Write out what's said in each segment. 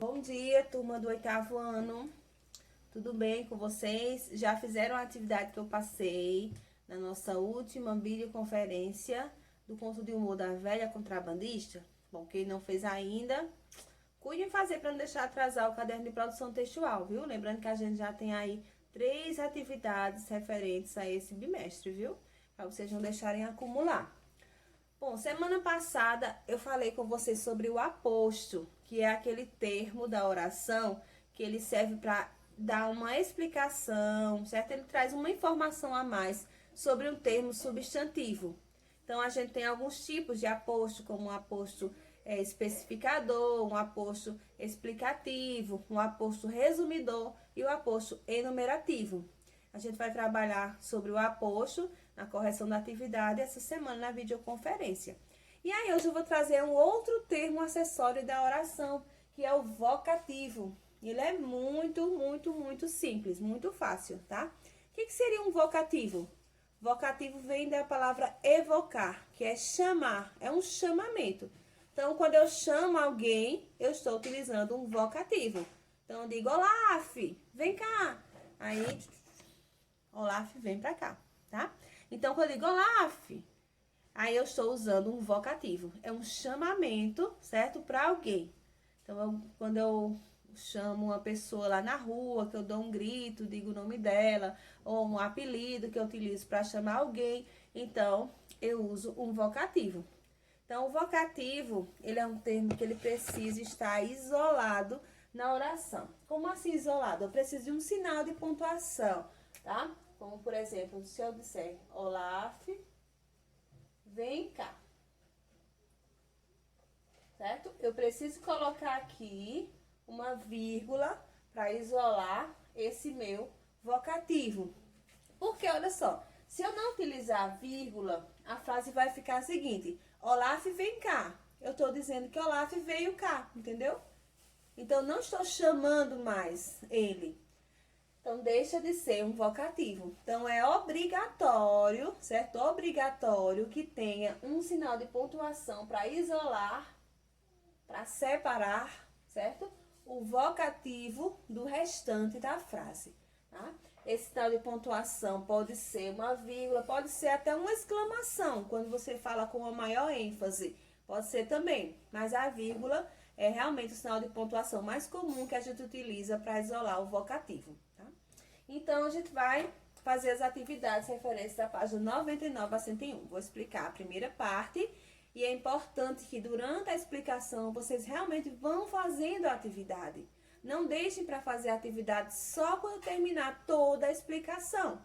Bom dia, turma do 8º ano. Tudo bem com vocês? Já fizeram a atividade que eu passei na nossa última videoconferência do conto de humor da velha contrabandista? Bom, quem não fez ainda, cuide em fazer para não deixar atrasar o caderno de produção textual, viu? Lembrando que a gente já tem aí 3 atividades referentes a esse bimestre, viu? Para vocês não deixarem acumular. Bom, semana passada eu falei com vocês sobre o aposto, que é aquele termo da oração que ele serve para dar uma explicação, certo? Ele traz uma informação a mais sobre um termo substantivo. Então, a gente tem alguns tipos de aposto, como um aposto especificador, um aposto explicativo, um aposto resumidor e o aposto enumerativo. A gente vai trabalhar sobre o aposto na correção da atividade essa semana na videoconferência. E aí hoje eu vou trazer um outro termo acessório da oração, que é o vocativo. Ele é muito simples, muito fácil, tá? O que seria um vocativo? Vocativo vem da palavra evocar, que é chamar, é um chamamento. Então, quando eu chamo alguém, eu estou utilizando um vocativo. Então, eu digo, Olaf, vem cá. Aí, Olaf vem pra cá, tá? Então, quando eu digo Olaf, aí eu estou usando um vocativo. É um chamamento, certo? Para alguém. Então, quando eu chamo uma pessoa lá na rua, que eu dou um grito, digo o nome dela, ou um apelido que eu utilizo para chamar alguém, então, eu uso um vocativo. Então, o vocativo, ele é um termo que ele precisa estar isolado na oração. Como assim isolado? Eu preciso de um sinal de pontuação, tá? Como, por exemplo, se eu disser, Olaf, vem cá. Certo? Eu preciso colocar aqui uma vírgula para isolar esse meu vocativo. Porque, olha só, se eu não utilizar vírgula, a frase vai ficar a seguinte, Olaf, vem cá. Eu estou dizendo que Olaf veio cá, entendeu? Então, não estou chamando mais ele. Então, deixa de ser um vocativo. Então, é obrigatório, certo? Obrigatório que tenha um sinal de pontuação para isolar, para separar, certo? O vocativo do restante da frase, tá? Esse sinal de pontuação pode ser uma vírgula, pode ser até uma exclamação, quando você fala com uma maior ênfase. Pode ser também, mas a vírgula é realmente o sinal de pontuação mais comum que a gente utiliza para isolar o vocativo. Então, a gente vai fazer as atividades referentes da página 99 a 101. Vou explicar a primeira parte e é importante que durante a explicação vocês realmente vão fazendo a atividade. Não deixem para fazer a atividade só quando terminar toda a explicação.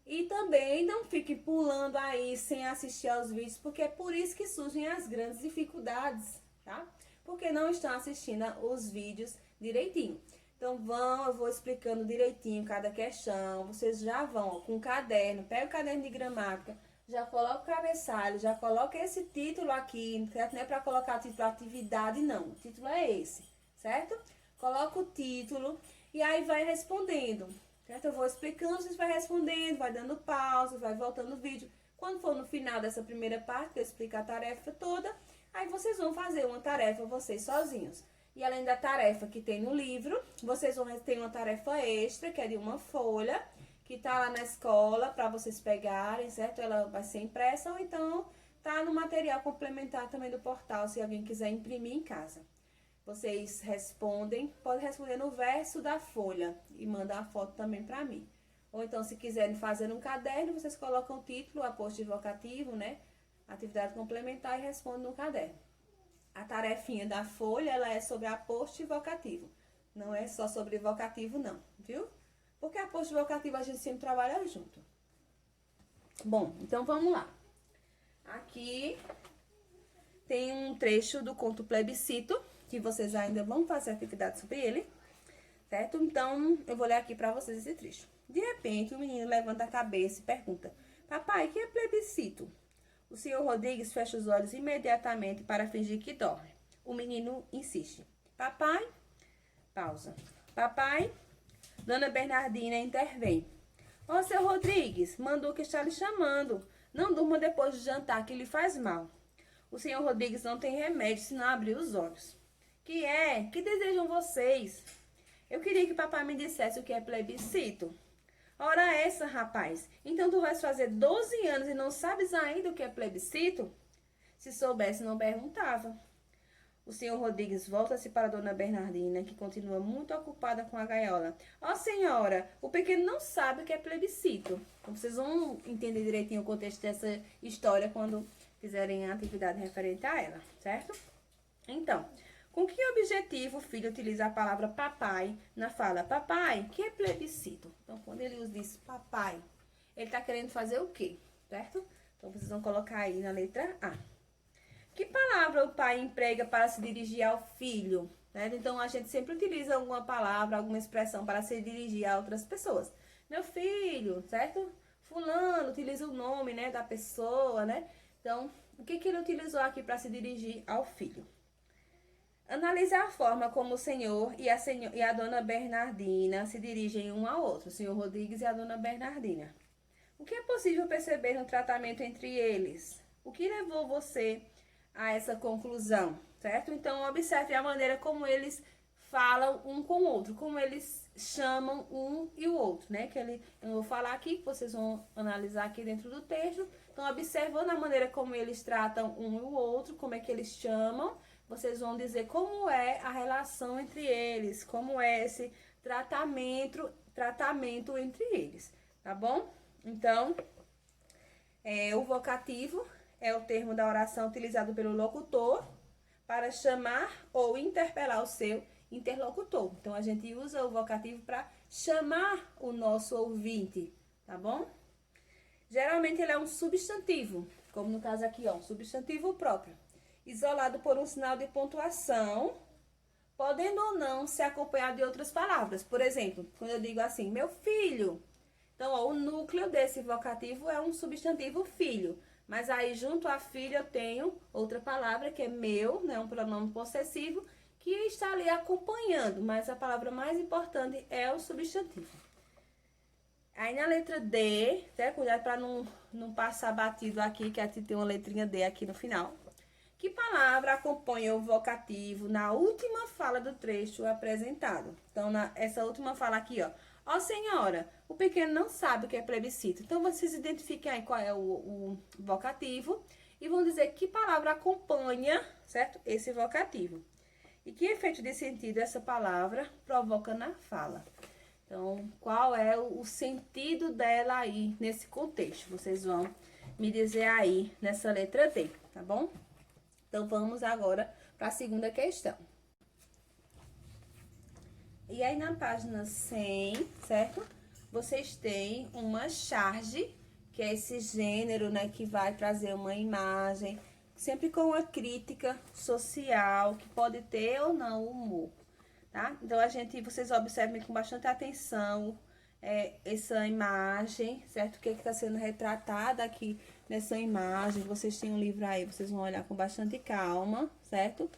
E também não fiquem pulando aí sem assistir aos vídeos, porque é por isso que surgem as grandes dificuldades, tá? Porque não estão assistindo os vídeos direitinho. Então, eu vou explicando direitinho cada questão, vocês já vão ó, com o caderno, pega o caderno de gramática, já coloca o cabeçalho, já coloca esse título aqui, certo? Não é para colocar o título atividade, não, o título é esse, certo? Coloca o título e aí vai respondendo, certo? Eu vou explicando, vocês vão respondendo, vai dando pausa, vai voltando o vídeo. Quando for no final dessa primeira parte, que eu explico a tarefa toda, aí vocês vão fazer uma tarefa vocês sozinhos. E além da tarefa que tem no livro, vocês vão ter uma tarefa extra, que é de uma folha, que tá lá na escola para vocês pegarem, certo? Ela vai ser impressa ou então tá no material complementar também do portal, se alguém quiser imprimir em casa. Vocês respondem, pode responder no verso da folha e mandar a foto também para mim. Ou então, se quiserem fazer um caderno, vocês colocam o título, aposto de vocativo, né? Atividade complementar e respondem no caderno. A tarefinha da folha, ela é sobre aposto e vocativo. Não é só sobre vocativo, não, viu? Porque aposto e vocativo a gente sempre trabalha junto. Bom, então vamos lá. Aqui tem um trecho do conto Plebiscito, que vocês ainda vão fazer atividade sobre ele, certo? Então, eu vou ler aqui pra vocês esse trecho. De repente, o menino levanta a cabeça e pergunta, papai, o que é plebiscito? O senhor Rodrigues fecha os olhos imediatamente para fingir que dorme. O menino insiste. Papai? Pausa. Papai? Dona Bernardina intervém. Ó, seu Rodrigues, mandou que está lhe chamando. Não durma depois do jantar, que lhe faz mal. O senhor Rodrigues não tem remédio se não abrir os olhos. que desejam vocês? Eu queria que papai me dissesse o que é plebiscito. Ora essa, rapaz. Então tu vais fazer 12 anos e não sabes ainda o que é plebiscito? Se soubesse, não perguntava. O senhor Rodrigues volta-se para a dona Bernardina, que continua muito ocupada com a gaiola. Ó, senhora, o pequeno não sabe o que é plebiscito. Então, vocês vão entender direitinho o contexto dessa história quando fizerem a atividade referente a ela, certo? Então, com que objetivo o filho utiliza a palavra papai na fala? Papai, que é plebiscito? Então, quando ele diz papai, ele está querendo fazer o quê? Certo? Então, vocês vão colocar aí na letra A. Que palavra o pai emprega para se dirigir ao filho? Certo? Então, a gente sempre utiliza alguma palavra, alguma expressão para se dirigir a outras pessoas. Meu filho, certo? Fulano, utiliza o nome, né, da pessoa, né? Então, o que ele utilizou aqui para se dirigir ao filho? Analisar a forma como o senhor e a dona Bernardina se dirigem um ao outro, o senhor Rodrigues e a dona Bernardina. O que é possível perceber no tratamento entre eles? O que levou você a essa conclusão, certo? Então, observe a maneira como eles falam um com o outro, como eles chamam um e o outro, né? Eu vou falar aqui, que vocês vão analisar aqui dentro do texto. Então, observando a maneira como eles tratam um e o outro, como é que eles chamam, vocês vão dizer como é a relação entre eles, como é esse tratamento entre eles, tá bom? Então, o vocativo é o termo da oração utilizado pelo locutor para chamar ou interpelar o seu interlocutor. Então, a gente usa o vocativo para chamar o nosso ouvinte, tá bom? Geralmente, ele é um substantivo, como no caso aqui, ó, um substantivo próprio, isolado por um sinal de pontuação, podendo ou não ser acompanhado de outras palavras. Por exemplo, quando eu digo assim, meu filho. Então, ó, o núcleo desse vocativo é um substantivo filho. Mas aí, junto a filho, eu tenho outra palavra que é meu, né? Um pronome possessivo, que está ali acompanhando. Mas a palavra mais importante é o substantivo. Aí, na letra D, certo? Cuidado para não passar batido aqui, que aqui tem uma letrinha D aqui no final. Que palavra acompanha o vocativo na última fala do trecho apresentado? Então, essa última fala aqui, ó. Ó, senhora, o pequeno não sabe o que é plebiscito. Então, vocês identifiquem aí qual é o vocativo e vão dizer que palavra acompanha, certo? Esse vocativo. E que efeito de sentido essa palavra provoca na fala. Então, qual é o sentido dela aí nesse contexto? Vocês vão me dizer aí nessa letra D, tá bom? Então, vamos agora para a segunda questão. E aí, na página 100, certo? Vocês têm uma charge, que é esse gênero, né? Que vai trazer uma imagem, sempre com uma crítica social, que pode ter ou não humor, tá? Então, vocês observem com bastante atenção essa imagem, certo? O que está sendo retratado aqui nessa imagem. Vocês têm um livro aí, vocês vão olhar com bastante calma, certo?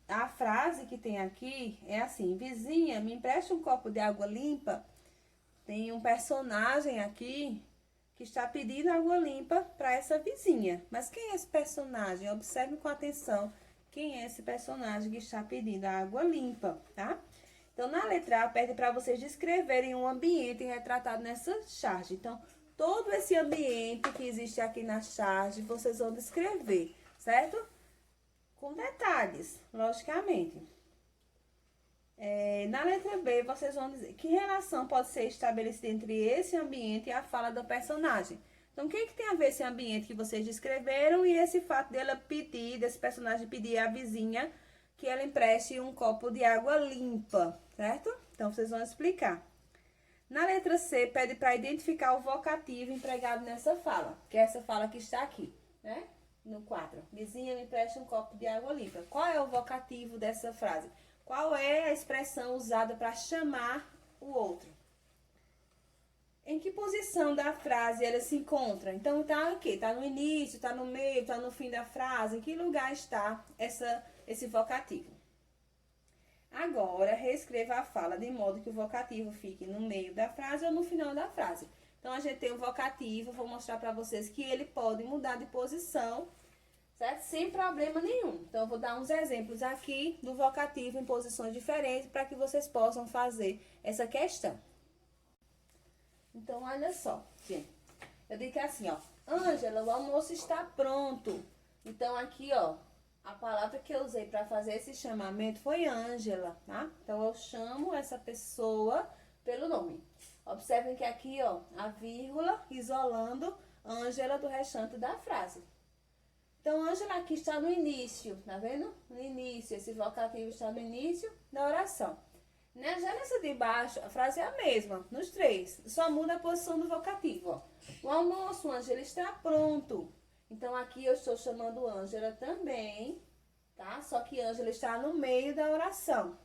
A frase que tem aqui é assim: vizinha, me empresta um copo de água limpa. Tem um personagem aqui que está pedindo água limpa para essa vizinha. Mas quem é esse personagem? Observe com atenção quem é esse personagem que está pedindo a água limpa, tá? Então, na letra A, pede para vocês descreverem um ambiente retratado nessa charge. Então, todo esse ambiente que existe aqui na charge, vocês vão descrever, certo? Com detalhes, logicamente. Na letra B, vocês vão dizer que relação pode ser estabelecida entre esse ambiente e a fala do personagem. Então, o que tem a ver esse ambiente que vocês descreveram e esse fato desse personagem pedir à vizinha que ela empreste um copo de água limpa, certo? Então, vocês vão explicar. Na letra C, pede para identificar o vocativo empregado nessa fala, que é essa fala que está aqui, né? No quadro. Vizinha, me empreste um copo de água limpa. Qual é o vocativo dessa frase? Qual é a expressão usada para chamar o outro? Em que posição da frase ela se encontra? Então, tá aqui, tá no início, tá no meio, tá no fim da frase. Em que lugar está esse vocativo? Agora, reescreva a fala de modo que o vocativo fique no meio da frase ou no final da frase. Então, a gente tem o vocativo, vou mostrar para vocês que ele pode mudar de posição certo? Sem problema nenhum. Então, eu vou dar uns exemplos aqui do vocativo em posições diferentes para que vocês possam fazer essa questão. Então, olha só, gente. Eu digo assim, ó. Ângela, o almoço está pronto. Então, aqui, ó, a palavra que eu usei para fazer esse chamamento foi Ângela, tá? Então, eu chamo essa pessoa pelo nome. Observem que aqui, ó, a vírgula isolando Ângela do restante da frase. Então, Ângela aqui está no início, tá vendo? No início, esse vocativo está no início da oração. Já nessa de baixo, a frase é a mesma, nos três. Só muda a posição do vocativo, ó. O almoço, Ângela, está pronto. Então, aqui eu estou chamando Ângela também, tá? Só que Ângela está no meio da oração.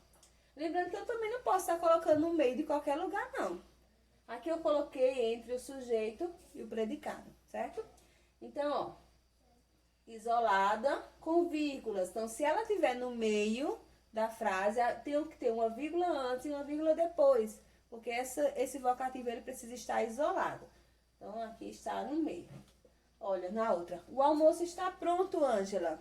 Lembrando que eu também não posso estar colocando no meio de qualquer lugar, não. Aqui eu coloquei entre o sujeito e o predicado, certo? Então, ó, isolada com vírgulas. Então, se ela estiver no meio da frase, tem que ter uma vírgula antes e uma vírgula depois, porque esse vocativo ele precisa estar isolado. Então, aqui está no meio. Olha, na outra. O almoço está pronto, Ângela.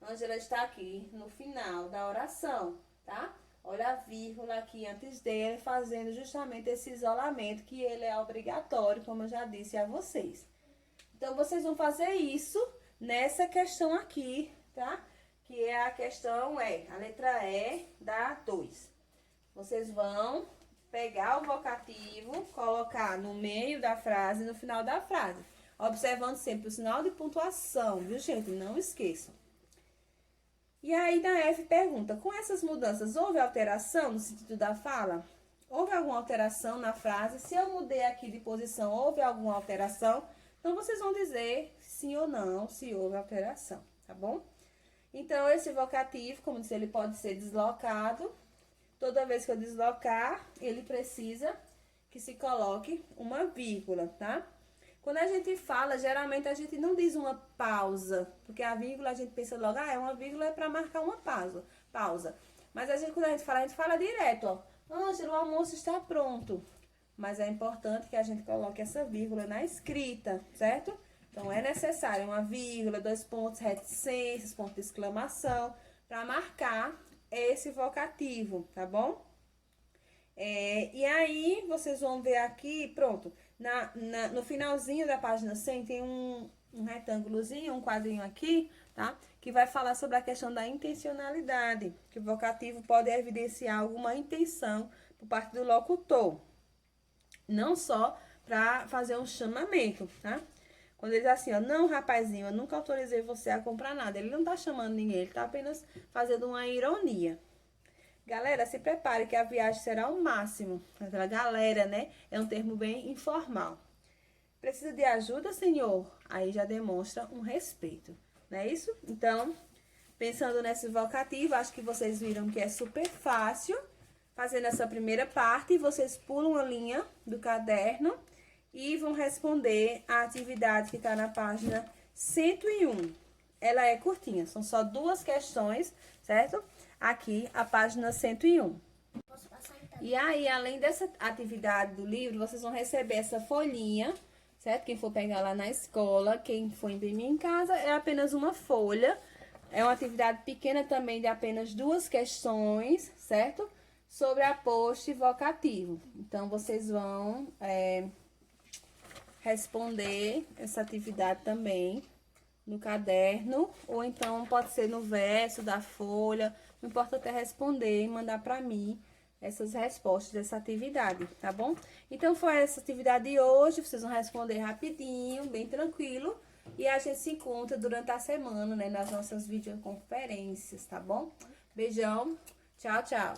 Ângela está aqui no final da oração, tá? Olha a vírgula aqui antes dele, fazendo justamente esse isolamento, que ele é obrigatório, como eu já disse a vocês. Então, vocês vão fazer isso nessa questão aqui, tá? Que é a questão a letra E da 2. Vocês vão pegar o vocativo, colocar no meio da frase, no final da frase. Observando sempre o sinal de pontuação, viu, gente? Não esqueçam. E aí, na F pergunta, com essas mudanças, houve alteração no sentido da fala? Houve alguma alteração na frase? Se eu mudei aqui de posição, houve alguma alteração? Então, vocês vão dizer sim ou não, se houve alteração, tá bom? Então, esse vocativo, como disse, ele pode ser deslocado. Toda vez que eu deslocar, ele precisa que se coloque uma vírgula, tá? Quando a gente fala, geralmente a gente não diz uma pausa, porque a vírgula a gente pensa logo, é uma vírgula para marcar uma pausa. Mas quando a gente fala direto, ó. Ângela, o almoço está pronto. Mas é importante que a gente coloque essa vírgula na escrita, certo? Então, é necessário uma vírgula, 2 pontos, reticências, ponto de exclamação, para marcar esse vocativo, tá bom? E aí, vocês vão ver aqui, pronto, no finalzinho da página 100 tem um retângulozinho, um quadrinho aqui, tá? Que vai falar sobre a questão da intencionalidade, que o vocativo pode evidenciar alguma intenção por parte do locutor. Não só para fazer um chamamento, tá? Quando ele diz assim, ó, não, rapazinho, eu nunca autorizei você a comprar nada. Ele não tá chamando ninguém, ele tá apenas fazendo uma ironia. Galera, se prepare que a viagem será o máximo. Aquela galera, né? É um termo bem informal. Precisa de ajuda, senhor? Aí já demonstra um respeito, não é isso? Então, pensando nesse vocativo, acho que vocês viram que é super fácil. Fazendo essa primeira parte, vocês pulam a linha do caderno e vão responder a atividade que está na página 101. Ela é curtinha, são só 2 questões, certo? Aqui, a página 101. Posso passar então? E aí, além dessa atividade do livro, vocês vão receber essa folhinha, certo? Quem for pegar lá na escola, quem for imprimir em casa, é apenas uma folha. É uma atividade pequena também, de apenas 2 questões, certo? Sobre aposto e vocativo. Então, vocês vão responder essa atividade também no caderno, ou então pode ser no verso da folha. Não importa até responder e mandar para mim essas respostas dessa atividade, tá bom? Então, foi essa atividade de hoje. Vocês vão responder rapidinho, bem tranquilo. E a gente se encontra durante a semana, né, nas nossas videoconferências, tá bom? Beijão. Tchau, tchau.